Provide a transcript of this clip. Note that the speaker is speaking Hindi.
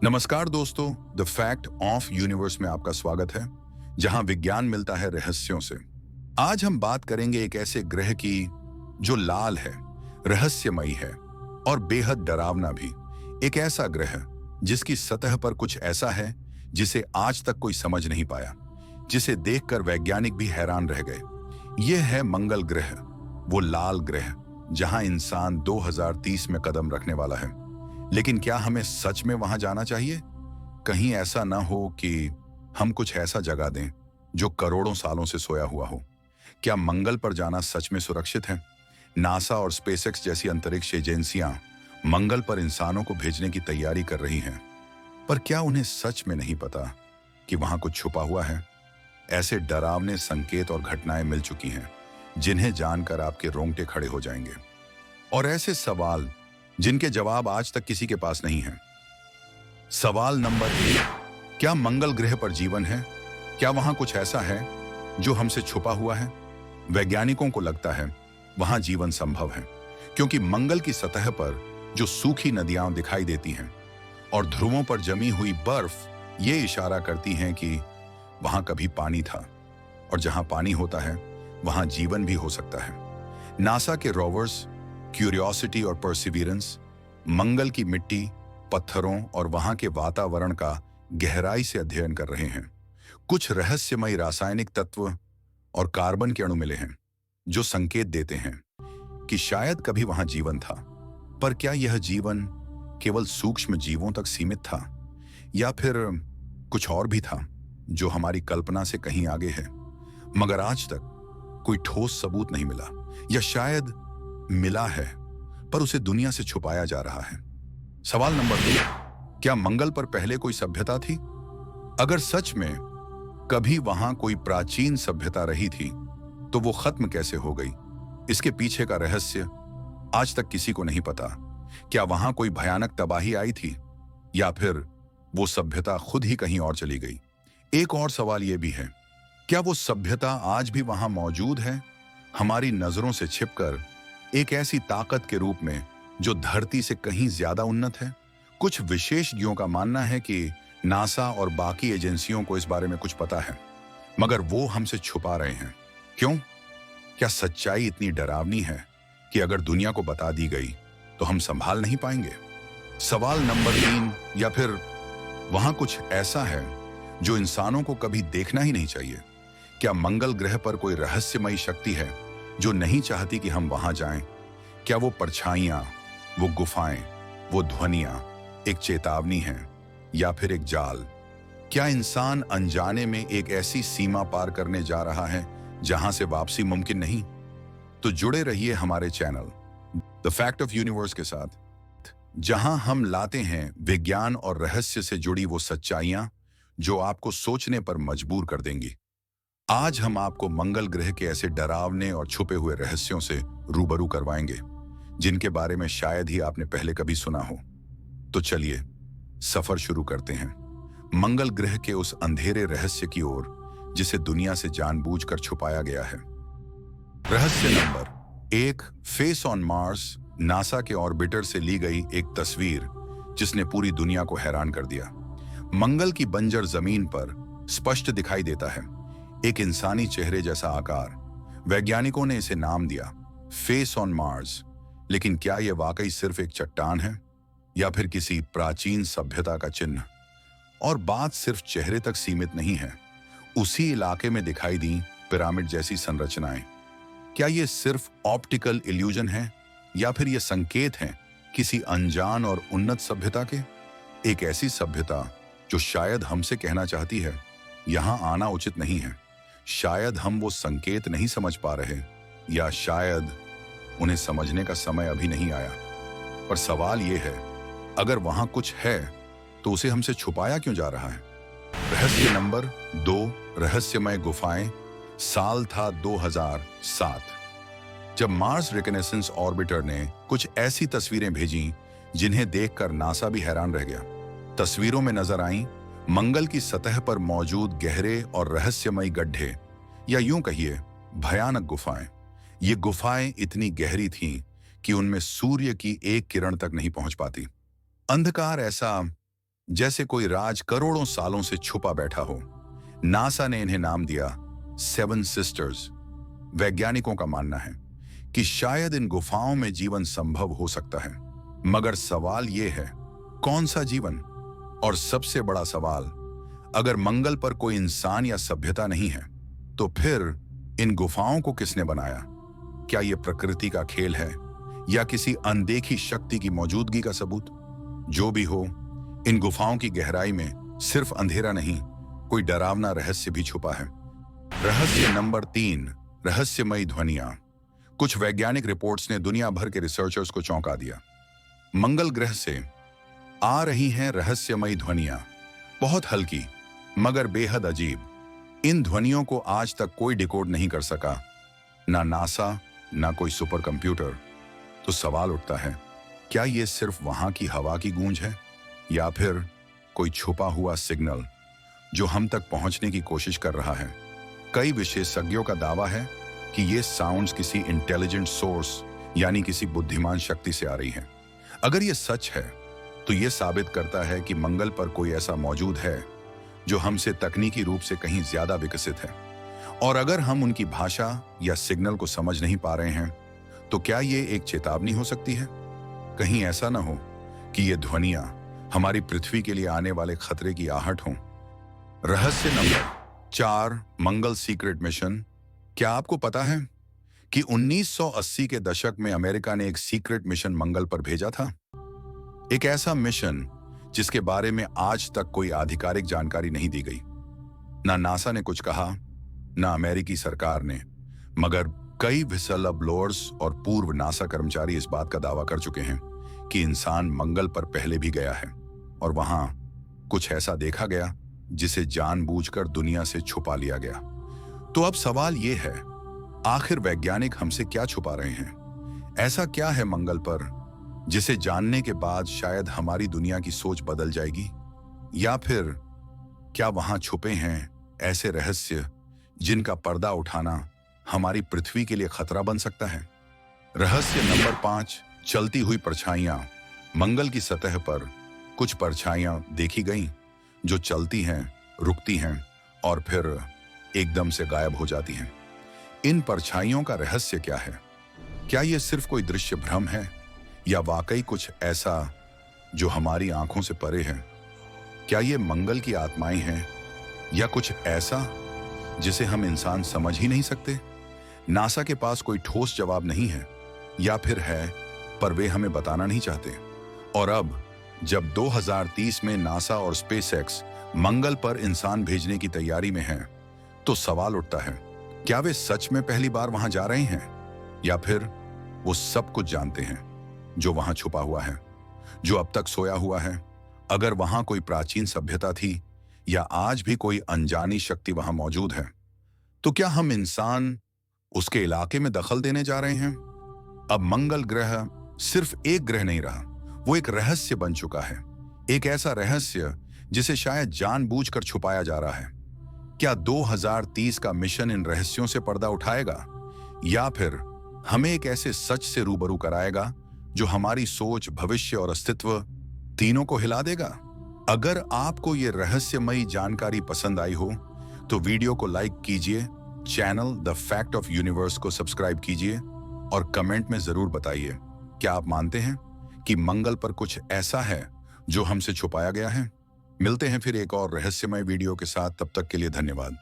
नमस्कार दोस्तों, द फैक्ट ऑफ यूनिवर्स में आपका स्वागत है, जहां विज्ञान मिलता है रहस्यों से। आज हम बात करेंगे एक ऐसे ग्रह की जो लाल है, रहस्यमयी है और बेहद डरावना भी। एक ऐसा ग्रह जिसकी सतह पर कुछ ऐसा है जिसे आज तक कोई समझ नहीं पाया, जिसे देखकर वैज्ञानिक भी हैरान रह गए। यह है मंगल ग्रह, वो लाल ग्रह जहां इंसान 2030 में कदम रखने वाला है। लेकिन क्या हमें सच में वहां जाना चाहिए? कहीं ऐसा ना हो कि हम कुछ ऐसा जगा दें जो करोड़ों सालों से सोया हुआ हो। क्या मंगल पर जाना सच में सुरक्षित है? नासा और स्पेसएक्स जैसी अंतरिक्ष एजेंसियां मंगल पर इंसानों को भेजने की तैयारी कर रही हैं, पर क्या उन्हें सच में नहीं पता कि वहां कुछ छुपा हुआ है? ऐसे डरावने संकेत और घटनाएं मिल चुकी हैं जिन्हें जानकर आपके रोंगटे खड़े हो जाएंगे, और ऐसे सवाल जिनके जवाब आज तक किसी के पास नहीं है। सवाल नंबर 1, क्या मंगल ग्रह पर जीवन है? क्या वहां कुछ ऐसा है जो हमसे छुपा हुआ है? वैज्ञानिकों को लगता है वहां जीवन संभव है, क्योंकि मंगल की सतह पर जो सूखी नदियां दिखाई देती हैं और ध्रुवों पर जमी हुई बर्फ ये इशारा करती हैं कि वहां कभी पानी था, और जहां पानी होता है वहां जीवन भी हो सकता है। नासा के रोवर्स क्यूरियोसिटी और परसिवियरेंस मंगल की मिट्टी, पत्थरों और वहां के वातावरण का गहराई से अध्ययन कर रहे हैं। कुछ रहस्यमयी रासायनिक तत्व और कार्बन के अणु मिले हैं जो संकेत देते हैं कि शायद कभी वहां जीवन था। पर क्या यह जीवन केवल सूक्ष्म जीवों तक सीमित था, या फिर कुछ और भी था जो हमारी कल्पना से कहीं आगे है, मगर आज तक कोई ठोस सबूत नहीं मिला, या शायद मिला है पर उसे दुनिया से छुपाया जा रहा है। सवाल नंबर 2, क्या मंगल पर पहले कोई सभ्यता थी? अगर सच में कभी वहां कोई प्राचीन सभ्यता रही थी तो वो खत्म कैसे हो गई? इसके पीछे का रहस्य आज तक किसी को नहीं पता। क्या वहां कोई भयानक तबाही आई थी, या फिर वो सभ्यता खुद ही कहीं और चली गई? एक और सवाल यह भी है, क्या वो सभ्यता आज भी वहां मौजूद है, हमारी नजरों से छिपकर एक ऐसी ताकत के रूप में जो धरती से कहीं ज्यादा उन्नत है? कुछ विशेषज्ञों का मानना है कि नासा और बाकी एजेंसियों को इस बारे में कुछ पता है, मगर वो हमसे छुपा रहे हैं। क्यों? क्या सच्चाई इतनी डरावनी है कि अगर दुनिया को बता दी गई तो हम संभाल नहीं पाएंगे? सवाल नंबर 3, या फिर वहां कुछ ऐसा है जो इंसानों को कभी देखना ही नहीं चाहिए? क्या मंगल ग्रह पर कोई रहस्यमयी शक्ति है जो नहीं चाहती कि हम वहां जाएं? क्या वो परछाइयां, वो गुफाएं, वो ध्वनियां एक चेतावनी है, या फिर एक जाल? क्या इंसान अनजाने में एक ऐसी सीमा पार करने जा रहा है जहां से वापसी मुमकिन नहीं? तो जुड़े रहिए हमारे channel the fact of universe के साथ, जहां हम लाते हैं विज्ञान और रहस्य से जुड़ी वो सच्चाइयां जो आपको सोचने पर मजबूर कर देंगी। आज हम आपको मंगल ग्रह के ऐसे डरावने और छुपे हुए रहस्यों से रूबरू करवाएंगे जिनके बारे में शायद ही आपने पहले कभी सुना हो। तो चलिए सफर शुरू करते हैं मंगल ग्रह के उस अंधेरे रहस्य की ओर जिसे दुनिया से जानबूझकर छुपाया गया है। रहस्य number 1, face on Mars, NASA के ऑर्बिटर से ली गई एक तस्वीर जिसने पूरी दुनिया को हैरान कर दिया। मंगल की बंजर जमीन पर स्पष्ट दिखाई देता है एक इंसानी चेहरे जैसा आकार। वैज्ञानिकों ने इसे नाम दिया फेस ऑन मार्स। लेकिन क्या यह वाकई सिर्फ एक चट्टान है, या फिर किसी प्राचीन सभ्यता का चिन्ह? और बात सिर्फ चेहरे तक सीमित नहीं है, उसी इलाके में दिखाई दी पिरामिड जैसी संरचनाएं। क्या यह सिर्फ ऑप्टिकल इल्यूजन है, या फिर यह संकेत हैं किसी अनजान और उन्नत सभ्यता के? एक ऐसी सभ्यता जो शायद हमसे कहना चाहती है यहां आना उचित नहीं है। शायद हम वो संकेत नहीं समझ पा रहे, या शायद उन्हें समझने का समय अभी नहीं आया। पर सवाल यह है, अगर वहां कुछ है तो उसे हमसे छुपाया क्यों जा रहा है? रहस्य नंबर 2, रहस्यमय गुफाएं। साल था 2007, जब मार्स रिकनेसेंस ऑर्बिटर ने कुछ ऐसी तस्वीरें भेजी जिन्हें देखकर नासा भी हैरान रह गया। तस्वीरों में नजर आई मंगल की सतह पर मौजूद गहरे और रहस्यमयी गड्ढे, या यूं कहिए भयानक गुफाएं। ये गुफाएं इतनी गहरी थीं कि उनमें सूर्य की एक किरण तक नहीं पहुंच पाती। अंधकार ऐसा जैसे कोई राज करोड़ों सालों से छुपा बैठा हो। नासा ने इन्हें नाम दिया 7 सिस्टर्स। वैज्ञानिकों का मानना है कि शायद इन गुफाओं में जीवन संभव हो सकता है, मगर सवाल यह है, कौन सा जीवन? और सबसे बड़ा सवाल, अगर मंगल पर कोई इंसान या सभ्यता नहीं है, तो फिर इन गुफाओं को किसने बनाया? क्या यह प्रकृति का खेल है या किसी अनदेखी शक्ति की मौजूदगी का सबूत? जो भी हो, इन गुफाओं की गहराई में सिर्फ अंधेरा नहीं, कोई डरावना रहस्य भी छुपा है। रहस्य नंबर 3, रहस्यमयी ध्वनियां। कुछ वैज्ञानिक रिपोर्ट्स ने दुनिया भर के रिसर्चर्स को चौंका दिया। मंगल ग्रह से आ रही हैं रहस्यमयी ध्वनियां, बहुत हल्की मगर बेहद अजीब। इन ध्वनियों को आज तक कोई डिकोड नहीं कर सका, ना नासा, ना कोई सुपर कंप्यूटर। तो सवाल उठता है, क्या यह सिर्फ वहां की हवा की गूंज है या फिर कोई छुपा हुआ सिग्नल जो हम तक पहुंचने की कोशिश कर रहा है? कई विशेषज्ञों का दावा है कि ये साउंड्स किसी इंटेलिजेंट सोर्स यानी किसी बुद्धिमान शक्ति से आ रही हैं। अगर ये सच है तो ये साबित करता है कि मंगल पर कोई ऐसा मौजूद है जो हमसे तकनीकी रूप से कहीं ज्यादा विकसित है। और अगर हम उनकी भाषा या सिग्नल को समझ नहीं पा रहे हैं, तो क्या ये एक चेतावनी हो सकती है? कहीं ऐसा ना हो कि ये ध्वनियां हमारी पृथ्वी के लिए आने वाले खतरे की आहट हों। रहस्य नंबर 4, मंगल सीक्रेट मिशन। क्या आपको पता है कि 1980 के दशक में अमेरिका ने एक सीक्रेट मिशन मंगल पर भेजा था? एक ऐसा मिशन जिसके बारे में आज तक कोई आधिकारिक जानकारी नहीं दी गई। ना नासा ने कुछ कहा, ना अमेरिकी सरकार ने, मगर कई व्हिसल ब्लोअर्स और पूर्व नासा कर्मचारी इस बात का दावा कर चुके हैं कि इंसान मंगल पर पहले भी गया है और वहां कुछ ऐसा देखा गया जिसे जानबूझकर दुनिया से छुपा लिया गया। तो अब सवाल यह है, आखिर वैज्ञानिक हमसे क्या छुपा रहे हैं? ऐसा क्या है मंगल पर जिसे जानने के बाद शायद हमारी दुनिया की सोच बदल जाएगी? या फिर क्या वहां छुपे हैं ऐसे रहस्य जिनका पर्दा उठाना हमारी पृथ्वी के लिए खतरा बन सकता है? रहस्य नंबर 5, चलती हुई परछाइयां। मंगल की सतह पर कुछ परछाइयां देखी गईं जो चलती हैं, रुकती हैं और फिर एकदम से गायब हो जाती हैं। इन परछाइयों का रहस्य क्या है? क्या यह सिर्फ कोई दृश्य भ्रम है या वाकई कुछ ऐसा जो हमारी आंखों से परे है? क्या ये मंगल की आत्माएं हैं या कुछ ऐसा जिसे हम इंसान समझ ही नहीं सकते? नासा के पास कोई ठोस जवाब नहीं है, या फिर है पर वे हमें बताना नहीं चाहते। और अब जब 2030 में नासा और स्पेसएक्स मंगल पर इंसान भेजने की तैयारी में हैं, तो सवाल उठता है, क्या वे सच में पहली बार वहां जा रहे हैं या फिर वो सब कुछ जानते हैं जो वहां छुपा हुआ है, जो अब तक सोया हुआ है? अगर वहां कोई प्राचीन सभ्यता थी या आज भी कोई अनजानी शक्ति वहां मौजूद है, तो क्या हम इंसान उसके इलाके में दखल देने जा रहे हैं? अब मंगल ग्रह सिर्फ एक ग्रह नहीं रहा, वो एक रहस्य बन चुका है। एक ऐसा रहस्य जिसे शायद जानबूझकर छुपाया जा रहा है। क्या 2030 का मिशन इन रहस्यों से पर्दा उठाएगा या फिर हमें एक ऐसे सच से रूबरू कराएगा जो हमारी सोच, भविष्य और अस्तित्व तीनों को हिला देगा? अगर आपको ये रहस्यमयी जानकारी पसंद आई हो तो वीडियो को लाइक कीजिए, channel the fact of universe को सब्सक्राइब कीजिए और कमेंट में जरूर बताइए, क्या आप मानते हैं कि मंगल पर कुछ ऐसा है जो हमसे छुपाया गया है? मिलते हैं फिर एक और रहस्यमय वीडियो के साथ, तब तक के लिए धन्यवाद।